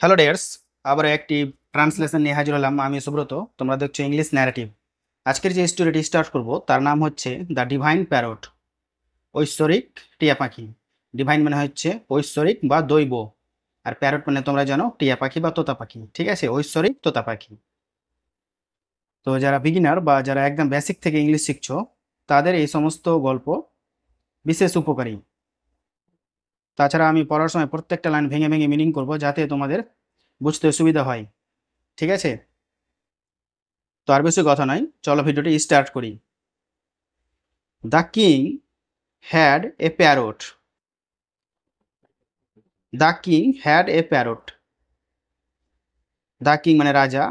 Hello dears, আবার একটি translation নিয়ে হাজির হলাম। আমি সুব্রত, তোমরা দেখছো ইংলিশ ন্যারেটিভ। আজকের যে স্টোরিটি স্টার্ট করব তার নাম হচ্ছে দ্য ডিভাইন প্যারট, ঐশ্বরিক টিয়া পাখি। ডিভাইন মানে হচ্ছে ঐশ্বরিক বা দৈব, আর প্যারট মানে তোমরা জানো টিয়া পাখি বা তোতা পাখি। ঠিক আছে, ঐশ্বরিক তোতা পাখি। তো যারা বিগিনার বা যারা একদম বেসিক থেকে ইংলিশ শিখছো, তাদের এই সমস্ত গল্প বিশেষ উপকারী। তাছাড়া আমি পড়ার সময় প্রত্যেকটা লাইন ভেঙে ভেঙে মিনিং করব, যাতে তোমাদের বুঝতে সুবিধা হয়। ঠিক আছে, তো আর বেশি কথা নয়, চলো ভিডিওটি স্টার্ট করি। The king had a parrot. The king had a parrot. The king মানে রাজা,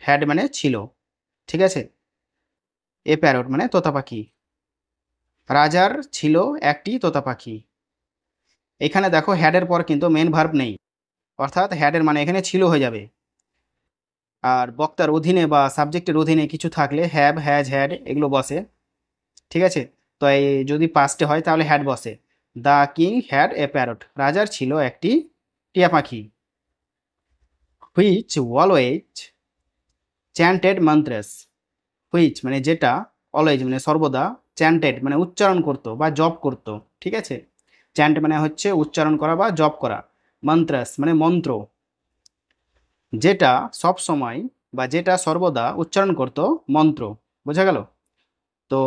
হ্যাড মানে ছিল। ঠিক আছে, এ প্যারট মানে তোতা পাখি। রাজার ছিল একটি তোতা পাখি। এখানে দেখো হ্যাডের পর কিন্তু মেন ভার্ব নেই, অর্থাৎ হ্যাডের মানে এখানে ছিল হয়ে যাবে। আর বক্তার অধীনে বা সাবজেক্টের অধীনে কিছু থাকলে হ্যাভ, হ্যাজ, হ্যাড এগুলো বসে। ঠিক আছে, তো এই যদি পাস্টে হয় তাহলে হ্যাড বসে। The king had a parrot, রাজার ছিল একটি টিয়া পাখি। Which always chanted mantras. Which মানে যেটা, অলওয়েজ মানে সর্বদা, চ্যান্টেড মানে উচ্চারণ করতো বা জপ করতো। ঠিক আছে, চ্যান্ট মানে হচ্ছে উচ্চারণ করা বা জপ করা। মন্ত্রাস মানে মন্ত্র, যেটা সব সময় বা যেটা সর্বদা উচ্চারণ করতো মন্ত্র। বোঝা গেল? তো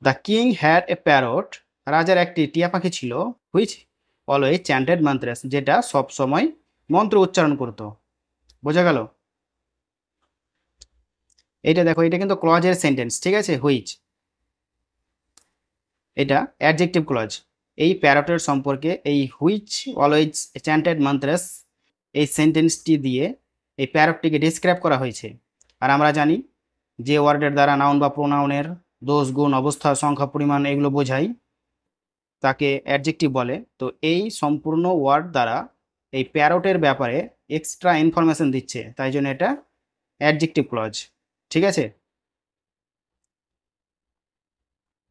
the king had a parrot, রাজার একটি টিয়া পাখি ছিল। হুইচ অলওয়েজ চ্যান্টেড মন্ত্রাস, যেটা সব সময় মন্ত্র উচ্চারণ করতো। বোঝা গেল? এটা দেখো, এটা কিন্তু ক্লজের সেন্টেন্স। ঠিক আছে, হুইচ এটা অ্যাডজেক্টিভ ক্লজ। এই প্যারটের সম্পর্কে এই হুইচ অলওয়েজ চ্যান্টেড মন্ত্রেস এই সেন্টেন্সটি দিয়ে এই প্যারটটিকে ডিসক্রাইব করা হয়েছে। আর আমরা জানি যে ওয়ার্ডের দ্বারা নাউন বা প্রোনাউনের দোষ, গুণ, অবস্থা, সংখ্যা, পরিমাণ এগুলো বোঝায়, তাকে অ্যাডজেক্টিভ বলে। তো এই সম্পূর্ণ ওয়ার্ড দ্বারা এই প্যারটের ব্যাপারে এক্সট্রা ইনফরমেশন দিচ্ছে, তাই জন্য এটা অ্যাডজেক্টিভ ক্লজ। ঠিক আছে,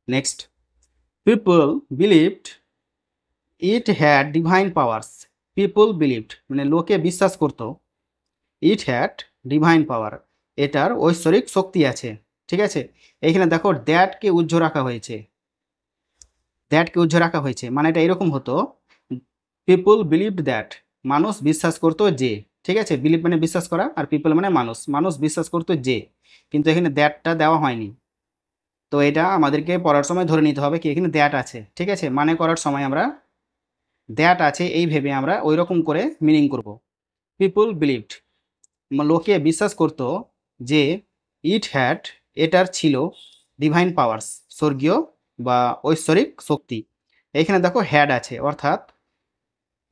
next. People believed it had divine powers. People believed মানে লোকে বিশ্বাস করত, ইট হ্যাড ডিভাইন পাওয়ার, এটার ঐশ্বরিক শক্তি আছে। ঠিক আছে, এইখানে দেখো দ্যাটকে উজ্জ্ব রাখা হয়েছে। দ্যাটকে উজ্জ্ব রাখা হয়েছে মানে এটা এরকম হতো, পিপল বিলিভড দ্যাট, মানুষ বিশ্বাস করতো যে। ঠিক আছে, বিলিভ মানে বিশ্বাস করা, আর পিপল মানে মানুষ, মানুষ বিশ্বাস করতো যে। কিন্তু এখানে দ্যাটটা দেওয়া হয়নি। তো এটা আমাদেরকে পড়ার সময় ধরে নিতে হবে কি এখানে দ্যাট আছে। ঠিক আছে, মানে করার সময় আমরা দ্যাট আছে এই ভেবে আমরা ওই রকম করে মিনিং করব। পিপল বিলিভড লোকে বিশ্বাস করত যে, ইট হ্যাড এটার ছিল, ডিভাইন পাওয়ার্স স্বর্গীয় বা ঐশ্বরিক শক্তি। এখানে দেখো হ্যাড আছে, অর্থাৎ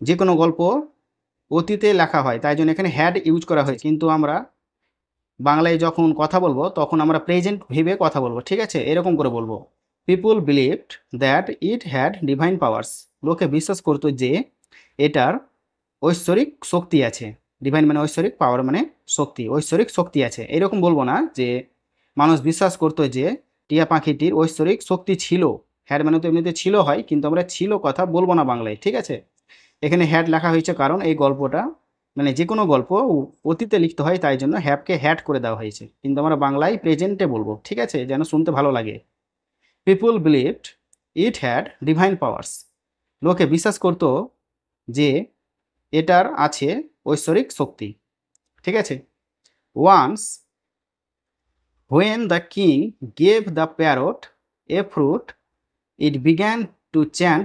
যে কোনো গল্প অতীতে লেখা হয়, তাই জন্য এখানে হ্যাড ইউজ করা হয়েছে। কিন্তু আমরা বাংলায় যখন কথা বলবো তখন আমরা প্রেজেন্ট ভেবে কথা বলবো। ঠিক আছে, এরকম করে বলবো, people believed that it had divine powers, লোকে বিশ্বাস করতো যে এটার ঐশ্বরিক শক্তি আছে। ডিভাইন মানে ঐশ্বরিক, পাওয়ার মানে শক্তি, ঐশ্বরিক শক্তি আছে। এরকম বলবো না যে মানুষ বিশ্বাস করতো যে টিয়া পাখিটির ঐশ্বরিক শক্তি ছিল। হ্যাড মানে তো এমনিতে ছিল হয়, কিন্তু আমরা ছিল কথা বলবো না বাংলায়। ঠিক আছে, এখানে হ্যাড লেখা হয়েছে কারণ এই গল্পটা মানে যে কোনো গল্প অতীতে লিখতে হয়, তাই জন্য হ্যাভকে হ্যাড করে দেওয়া হয়েছে, কিন্তু আমরা বাংলায় প্রেজেন্টে বলবো। ঠিক আছে, যেন শুনতে ভালো লাগে। People believed it had divine powers, লোকে বিশ্বাস করতো যে এটার আছে ঐশ্বরিক শক্তি। ঠিক আছে, once when the king gave the parrot a fruit it began to chant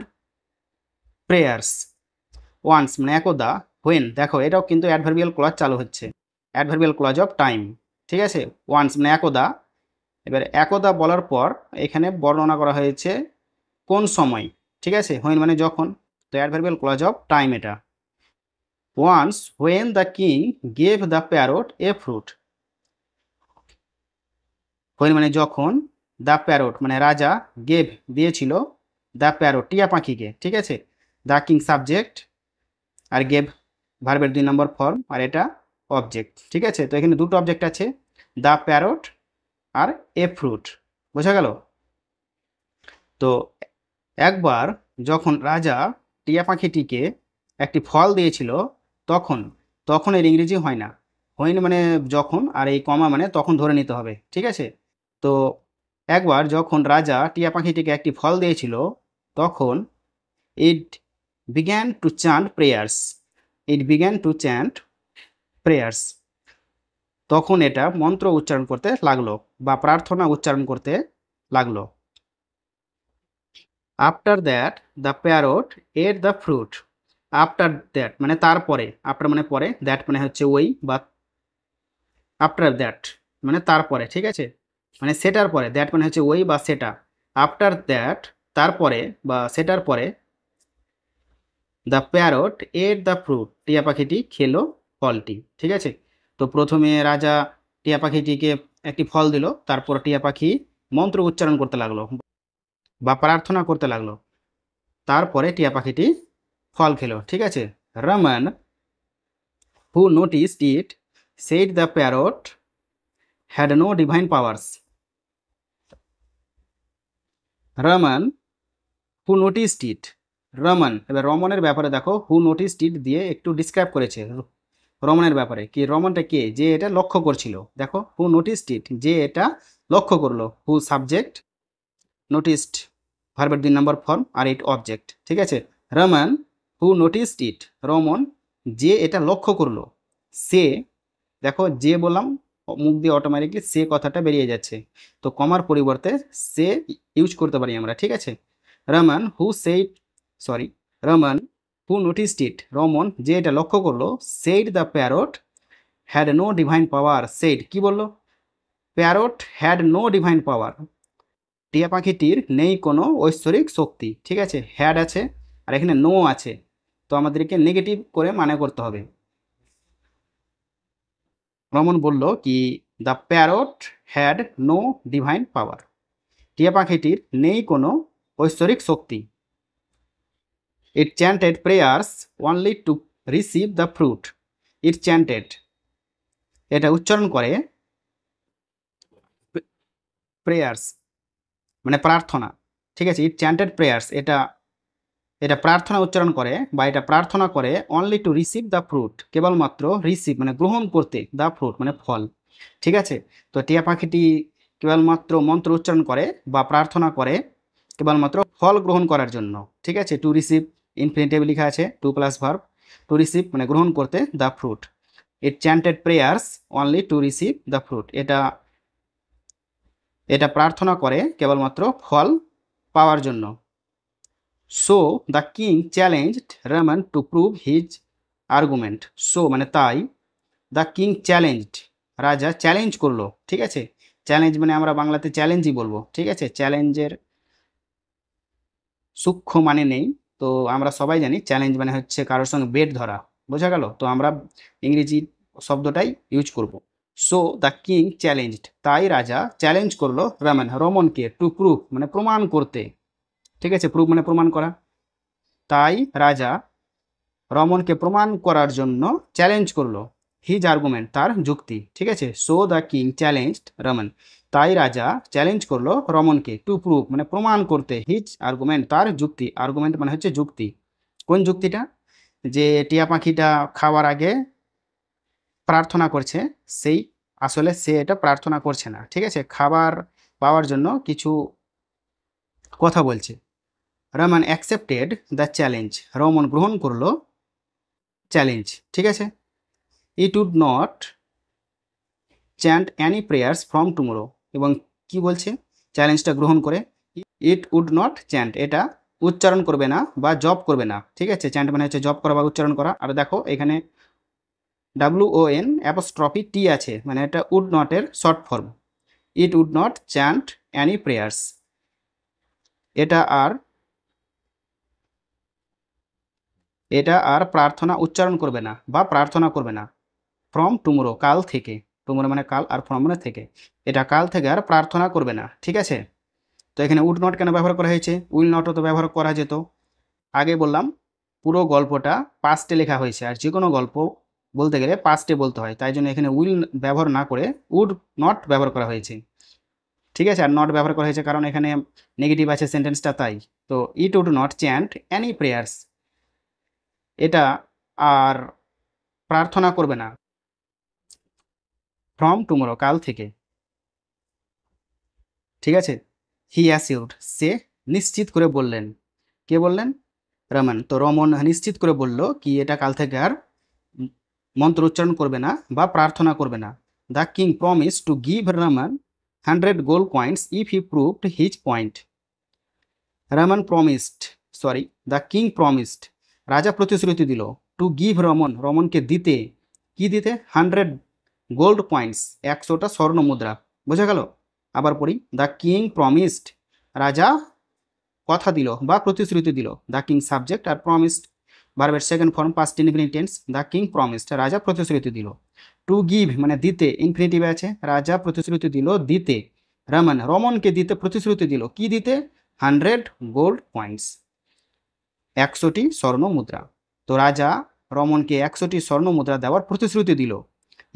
prayers. Once মানে একদা, হোয়েন দেখো এটাও কিন্তু অ্যাডভার্বিয়াল ক্লজ চালু হচ্ছে, অ্যাডভার্বিয়াল ক্লজ অফ টাইম। ঠিক আছে, ওয়ান্স মানে একদা। এবার একদা বলার পর এখানে বর্ণনা করা হয়েছে কোন সময়। ঠিক আছে, হোয়েন মানে যখন, তো অ্যাডভার্বিয়াল ক্লজ অফ টাইম এটা। Once when the king gave the parrot a fruit, when মানে যখন, দ্য প্যারট মানে রাজা, গেভ দিয়েছিল, দ্য প্যারট টিয়া পাখিকে। ঠিক আছে, দ্য কিং সাবজেক্ট, আর গেভ ভার্বের 2 নম্বর ফর্ম, আর এটা অবজেক্ট। ঠিক আছে, তো এখানে দুটো অবজেক্ট আছে, দ্য প্যারট আর এ ফ্রুট। বোঝা গেল? তো একবার যখন রাজা টিয়া পাখিটিকে একটি ফল দিয়েছিল, তখন, তখন এর ইংরেজি হয় না। হয়নি মানে যখন, আর এই কমা মানে তখন ধরে নিতে হবে, ঠিক আছে? তো একবার যখন রাজা টিয়া পাখিটিকে একটি ফল দিয়েছিল, তখন it began to chant prayers. It began to chant prayers. তখন এটা মন্ত্র উচ্চারণ করতে লাগলো বা প্রার্থনা উচ্চারণ করতে লাগলো। After that the parrot at the fruit. After that মানে তারপরে, আফটার মানে পরে, দ্যাট মানে হচ্ছে ওই বা আফটার দ্যাট মানে তারপরে, ঠিক আছে? মানে সেটার পরে, দ্যাট মানে হচ্ছে ওই বা সেটা। আফটার দ্যাট তারপরে বা সেটার পরে, the parrot at the fruit টিয়া পাখিটি খেলো ফলটি, ঠিক আছে? তো প্রথমে রাজা টিয়া পাখিটিকে একটি ফল দিল, তারপর টিয়া পাখি মন্ত্র উচ্চারণ করতে লাগলো বা প্রার্থনা করতে লাগলো, তারপরে টিয়া পাখিটি ফল খেলো, ঠিক আছে? Raman who noticed it said the parrot had no divine powers. Raman who noticed it. Raman, এবার রমনের ব্যাপারে দেখো, হু নোটিসড ইট দিয়ে একটু ডিসক্রাইব করেছে রমনের ব্যাপারে। কি রমনটা কে? যে এটা লক্ষ্য করছিল। দেখো হু নোটিসড ইট, যে এটা লক্ষ্য করলো। হু সাবজেক্ট, নোটিসড ভার্বের 2 নম্বর ফর্ম, আর ইট অবজেক্ট, ঠিক আছে? Raman who noticed it, Raman যে এটা লক্ষ্য করলো। সে, দেখো যে বললাম মুখ দিয়ে অটোমেটিকলি সে কথাটা বেরিয়ে যাচ্ছে, তো কমার পরিবর্তে সে ইউজ করতে পারি আমরা, ঠিক আছে? Raman who said, sorry, Raman who noticed it, Raman যে এটা লক্ষ্য করলো। Said the parrot had no divine power. Said কি বললো? Parrot had no divine power, টিয়া পাখিটির নেই কোনো ঐশ্বরিক শক্তি, ঠিক আছে? হ্যাড আছে আর এখানে নো আছে, তো আমাদেরকে নেগেটিভ করে মানে করতে হবে। রমন বলল কি, the parrot had no divine power, টিয়া পাখিটির নেই কোনো ঐশ্বরিক শক্তি। It chanted prayers only to receive the fruit. It chanted, এটা উচ্চারণ করে, প্রেয়ার্স মানে প্রার্থনা, ঠিক আছে? ইট চ্যান্টেড প্রেয়ার্স, এটা এটা প্রার্থনা উচ্চারণ করে বা এটা প্রার্থনা করে only to receive the fruit, কেবলমাত্র রিসিভ মানে গ্রহণ করতে, দ্য ফ্রুট মানে ফল, ঠিক আছে? তো টিয়া পাখিটি কেবলমাত্র মন্ত্র উচ্চারণ করে বা প্রার্থনা করে কেবলমাত্র ফল গ্রহণ করার জন্য, ঠিক আছে? টু রিসিভ ইনফিনিটিভ লেখা আছে, to plus verb, to receive মানে গ্রহণ করতে, the fruit. It chanted prayers only to receive the fruit, এটা এটা প্রার্থনা করে কেবলমাত্র ফল পাওয়ার জন্য। So the king challenged Raman to prove his argument. So মানে তাই, দ্য কিং চ্যালেঞ্জড, রাজা চ্যালেঞ্জ করলো, ঠিক আছে? চ্যালেঞ্জ মানে আমরা বাংলাতে চ্যালেঞ্জই বলবো, ঠিক আছে? চ্যালেঞ্জের সূক্ষ্ম মানে নেই, তো আমরা সবাই জানি চ্যালেঞ্জ মানে হচ্ছে কারোর সঙ্গে বেট ধরা, বোঝা গেল? তো আমরা ইংরেজি শব্দটাই ইউজ করব। সো দ্য কিং চ্যালেঞ্জড, তাই রাজা চ্যালেঞ্জ করলো রমন, রমনকে, টু প্রুভ মানে প্রমাণ করতে, ঠিক আছে? প্রুভ মানে প্রমাণ করা। তাই রাজা রমনকে প্রমাণ করার জন্য চ্যালেঞ্জ করলো হিজ আর্গুমেন্ট, তার যুক্তি, ঠিক আছে? So the king challenged Raman, তাই রাজা চ্যালেঞ্জ করলো রমনকে, টু প্রুভ মানে প্রমাণ করতে, হিজ আর্গুমেন্ট তার যুক্তি। আর্গুমেন্ট মানে হচ্ছে যুক্তি। কোন যুক্তিটা? যে টিয়া পাখিটা খাওয়ার আগে প্রার্থনা করছে, সেই আসলে সে এটা প্রার্থনা করছে না, ঠিক আছে? খাবার পাওয়ার জন্য কিছু কথা বলছে। Raman accepted the challenge, Raman গ্রহণ করলো চ্যালেঞ্জ, ঠিক আছে? It would not chant any prayers from tomorrow, এবং কি বলছে চ্যালেঞ্জটা গ্রহণ করে? ইট উড নট চ্যান্ট, এটা উচ্চারণ করবে না বা জপ করবে না, ঠিক আছে? চ্যান্ট মানে হচ্ছে জপ করা বা উচ্চারণ করা। আর দেখো এখানে WON অ্যাপোস্ট্রফি টি আছে, মানে এটা উড নটের short form. It would not chant any prayers, এটা আর এটা আর প্রার্থনা উচ্চারণ করবে না বা প্রার্থনা করবে না। ফ্রম টুমোরো কাল থেকে, টুমোরো মানে কাল, আর ফ্রম মানে থেকে, এটা কাল থেকে আর প্রার্থনা করবে না, ঠিক আছে? তো এখানে উড নট কেন ব্যবহার করা হয়েছে? উইল নটও তো ব্যবহার করা যেত। আগে বললাম পুরো গল্পটা পাস্টে লেখা হয়েছে, আর যে কোনো গল্প বলতে গেলে পাস্টে বলতে হয়, তাই জন্য এখানে উইল ব্যবহার না করে উড নট ব্যবহার করা হয়েছে, ঠিক আছে? আর নট ব্যবহার করা হয়েছে কারণ এখানে নেগেটিভ আছে সেন্টেন্সটা, তাই। তো it would not chant any prayers, এটা আর প্রার্থনা করবে না, ফ্রম টুমরো, কাল থেকে, ঠিক আছে। হি অ্যাসিউরড, সে নিশ্চিত করে বললেন। কে বললেন? রমন। তো রমন নিশ্চিত করে বলল কি এটা কাল থেকে আর মন্ত্র উচ্চারণ করবে না বা প্রার্থনা করবে না। The king promise to give Raman 100 gold coins if he proved his point. Raman promised, sorry, the king promised, রাজা প্রতিশ্রুতি দিল, টু গিভ রমন, রমনকে দিতে, কি দিতে? 100 গোল্ড কয়েন্স, 100টা স্বর্ণ মুদ্রা। বোঝা গেল? আবার পড়ি, দ্য কিং প্রমিসড, রাজা কথা দিল বা প্রতিশ্রুতি দিল। দ্য কিং সাবজেক্ট আর প্রমিসড ভার্বের second form past infinitive tense. The king promised, রাজা প্রতিশ্রুতি দিল। টু গিভ মানে দিতে, ইনফিনিটিভ আছে, রাজা প্রতিশ্রুতি দিল দিতে। রমন, রমনকে দিতে প্রতিশ্রুতি দিল, কি দিতে? 100 গোল্ড কয়েন্স, 100টি স্বর্ণ মুদ্রা। তো রাজা রমনকে 100টি স্বর্ণ মুদ্রা দেওয়ার প্রতিশ্রুতি দিল।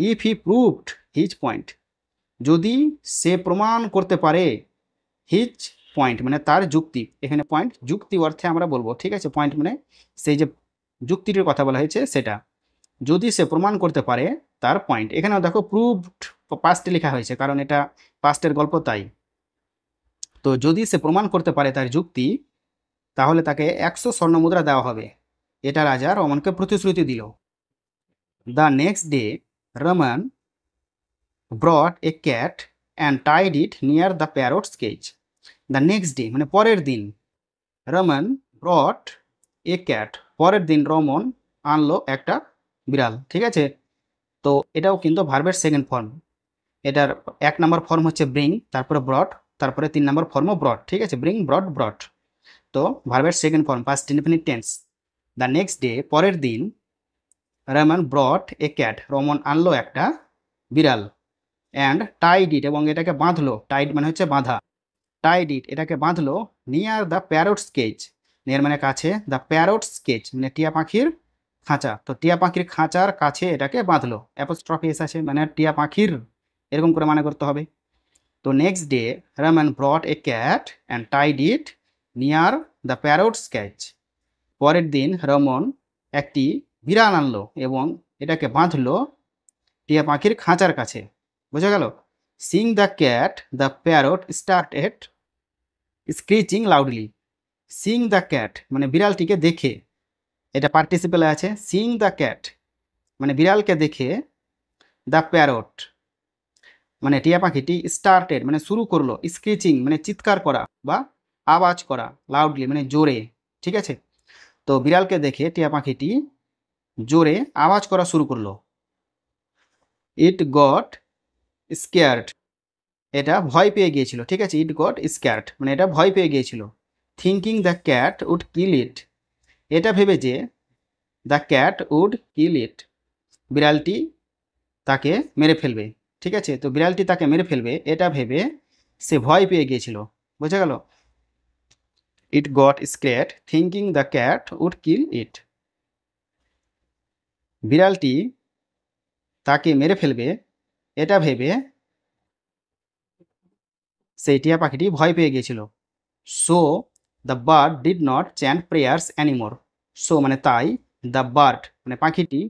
If he proved his point, যদি সে প্রমাণ করতে পারে, হিজ পয়েন্ট মানে তার যুক্তি, এখানে পয়েন্ট যুক্তি অর্থে আমরা বলবো, ঠিক আছে। পয়েন্ট মানে সেই যে যুক্তিটির কথা বলা হয়েছে সেটা, যদি সে প্রমাণ করতে পারে তার পয়েন্ট। এখানেও দেখো প্রুভড পাস্টে লেখা হয়েছে, কারণ এটা পাস্টের গল্প তাই। তো যদি সে প্রমাণ করতে পারে তার যুক্তি, তাহলে তাকে 100 স্বর্ণ মুদ্রা দেওয়া হবে। এটা রাজা রমনকে প্রতিশ্রুতি দিল। The next day Raman brought a cat and tied it near the parrot's cage. The next day মানে পরের দিন, রমন ব্রট এ ক্যাট, পরের দিন রমন আনলো একটা বিড়াল, ঠিক আছে। তো এটাও কিন্তু ভার্বের সেকেন্ড ফর্ম। এটার 1 নম্বর ফর্ম হচ্ছে ব্রিং, তারপরে ব্রট, তারপরে 3 নম্বর ফর্মও ব্রট, ঠিক আছে। Bring, brought, brought. তো ভার্বের second form past infinite tense. The next day, পরের দিন, Raman brought a cat, Raman আনলো একটা বিড়াল, অ্যান্ড টাইড ইট, এবং এটাকে বাঁধলো, টাইড মানে হচ্ছে বাঁধা, টাইড ইট এটাকে বাঁধলো, near the parrot's cage, near মানে কাছে, দ্য প্যারটস কেজ মানে টিয়া পাখির খাঁচা, তো টিয়া পাখির খাঁচার কাছে এটাকে বাঁধলো, অ্যাপোস্ট্রফি এস আছে মানে টিয়া পাখির, এরকম করে মানে করতে হবে। তো next day Raman brought a cat and tied it near the parrot's cage, পরের দিন রমন একটি বিড়াল আনলো এবং এটাকে বাঁধলো টিয়া পাখির খাঁচার কাছে। বোঝা গেল? Seeing the cat the parrot started screeching loudly. Seeing the cat মানে বিড়ালটিকে দেখে, এটা পার্টিসিপেলে আছে। সিং দ্য ক্যাট মানে বিড়ালকে দেখে, দ্য প্যারট মানে টিয়া পাখিটি স্টার্টেড মানে শুরু করলো, স্ক্রিচিং মানে চিৎকার করা বা আওয়াজ করা, লাউডলি মানে জোরে, ঠিক আছে। তো বিড়ালকে দেখে টিয়া পাখিটি জোরে আওয়াজ করা শুরু করলো। ইট গট স্কেয়ার্ড, এটা ভয় পেয়ে গিয়েছিল, ঠিক আছে। ইট গট স্ক্যার্ড মানে এটা ভয় পেয়ে গিয়েছিল। Thinking the cat would kill ইট, এটা ভেবে যে the cat would kill it, বিড়ালটি তাকে মেরে ফেলবে, ঠিক আছে। তো বিড়ালটি তাকে মেরে ফেলবে এটা ভেবে সে ভয় পেয়ে গিয়েছিল। বোঝা গেল? It got scared thinking the cat would kill it, বিড়ালটি তাকে মেরে ফেলবে এটা ভেবে সেই টিয়া পাখিটি ভয় পেয়ে গিয়েছিল। So the bird did not chant prayers anymore, so মানে তাই, দ্য বার্ড মানে পাখিটি,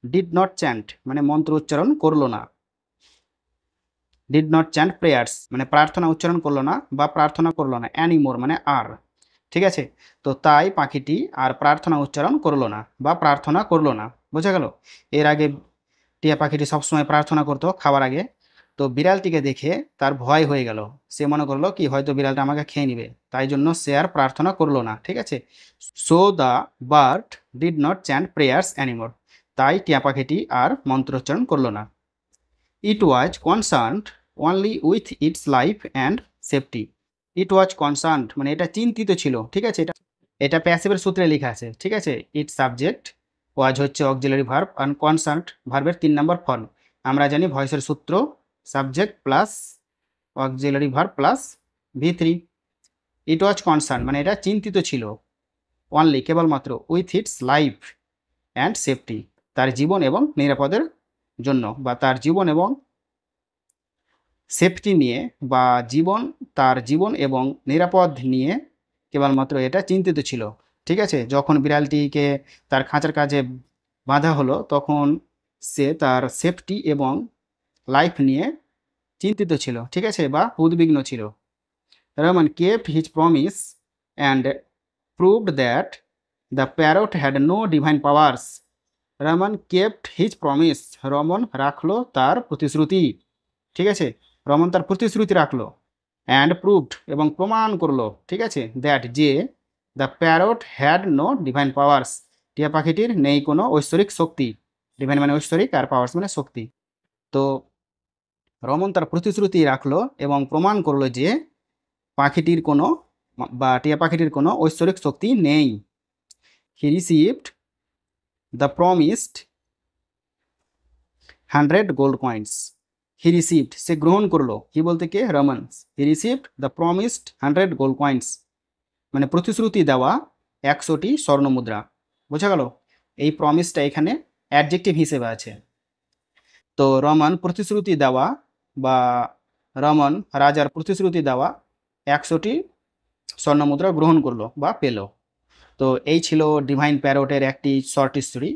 ডিড নট চ্যান্ট মানে মন্ত্র উচ্চারণ করলো না, ডিড নট চ্যান্ট প্রেয়ার্স মানে প্রার্থনা উচ্চারণ করলো না বা প্রার্থনা করলো না, অ্যানিমোর মানে আর, ঠিক আছে। তো তাই পাখিটি আর প্রার্থনা উচ্চারণ করলো না বা প্রার্থনা করলো না। বোঝা গেল? এর আগে টিয়া পাখিটি সবসময় প্রার্থনা করতো খাবার আগে। তো বিড়ালটিকে দেখে তার ভয় হয়ে গেল, সে মনে করলো কি হয়তো বিড়ালটা আমাকে খেয়ে নিবে, তাই জন্য সে আর প্রার্থনা করলো না, ঠিক আছে। So the bird did not chant prayers anymore, তাই টিয়া পাখিটি আর মন্ত্রোচ্চারণ করলো না। It was concerned only with its life and safety, it was concerned মানে এটা চিন্তিত ছিল, ঠিক আছে। এটা এটা প্যাসিভের সূত্রে লেখা আছে, ঠিক আছে। ইট সাবজেক্ট, ওয়াজ হচ্ছে অক্সিলারি ভার্ব, আর কনসার্নড ভার্বের 3 নম্বর ফর্ম। আমরা জানি ভয়েসের সূত্র subject plus auxiliary verb plus V3। ইট ওয়াজ কনসার্ন মানে এটা চিন্তিত ছিল, অনলি কেবলমাত্র, with its life and safety তার জীবন এবং নিরাপদের জন্য, বা তার জীবন এবং সেফটি নিয়ে, বা জীবন, তার জীবন এবং নিরাপদ নিয়ে কেবলমাত্র এটা চিন্তিত ছিল, ঠিক আছে। যখন বিড়ালটিকে তার খাঁচার কাছে বাঁধা হলো তখন সে তার সেফটি এবং লাইফ নিয়ে চিন্তিত ছিল, ঠিক আছে, বা উদ্বিগ্ন ছিল। Rahman kept his promise and proved that the parrot had no divine powers. Rahman kept his promise, Raman রাখলো তার প্রতিশ্রুতি, ঠিক আছে, রমন তার প্রতিশ্রুতি রাখলো। অ্যান্ড প্রুভড, এবং প্রমাণ করলো, ঠিক আছে, দ্যাট যে the parrot had no divine powers, টিয়া পাখিটির নেই কোনো ঐশ্বরিক শক্তি। ডিভাইন মানে ঐশ্বরিক, আর পাওয়ার্স মানে শক্তি। তো রমন তার প্রতিশ্রুতি রাখলো এবং প্রমাণ করলো যে পাখিটির কোনো বা টিয়া পাখিটির কোনো ঐশ্বরিক শক্তি নেই। He received the promised 100 gold coins. He received, সে গ্রহণ করলো, কি বলতে কে, Raman. He received the promised 100 gold coins, মানে প্রতিশ্রুতি দেওয়া 100টি স্বর্ণ মুদ্রা। বোঝা গেল? এই প্রমিসটা এখানে অ্যাডজেক্টিভ হিসেবে আছে। তো রমন প্রতিশ্রুতি দেওয়া বা রমন রাজার প্রতিশ্রুতি দেওয়া 100টি স্বর্ণ মুদ্রা গ্রহণ করলো বা পেল। তো এই ছিল ডিভাইন প্যারটের একটি শর্ট স্টোরি।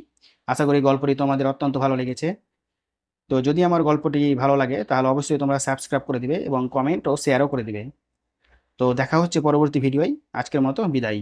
আশা করি গল্পটি তোমাদের অত্যন্ত ভালো লেগেছে। তো যদি আমার গল্পটি ভালো লাগে তাহলে অবশ্যই তোমরা সাবস্ক্রাইব করে দিবে এবং কমেন্ট ও শেয়ারও করে দিবে। তো দেখা হচ্ছে পরবর্তী ভিডিওয়। আজকের মতো বিদায়।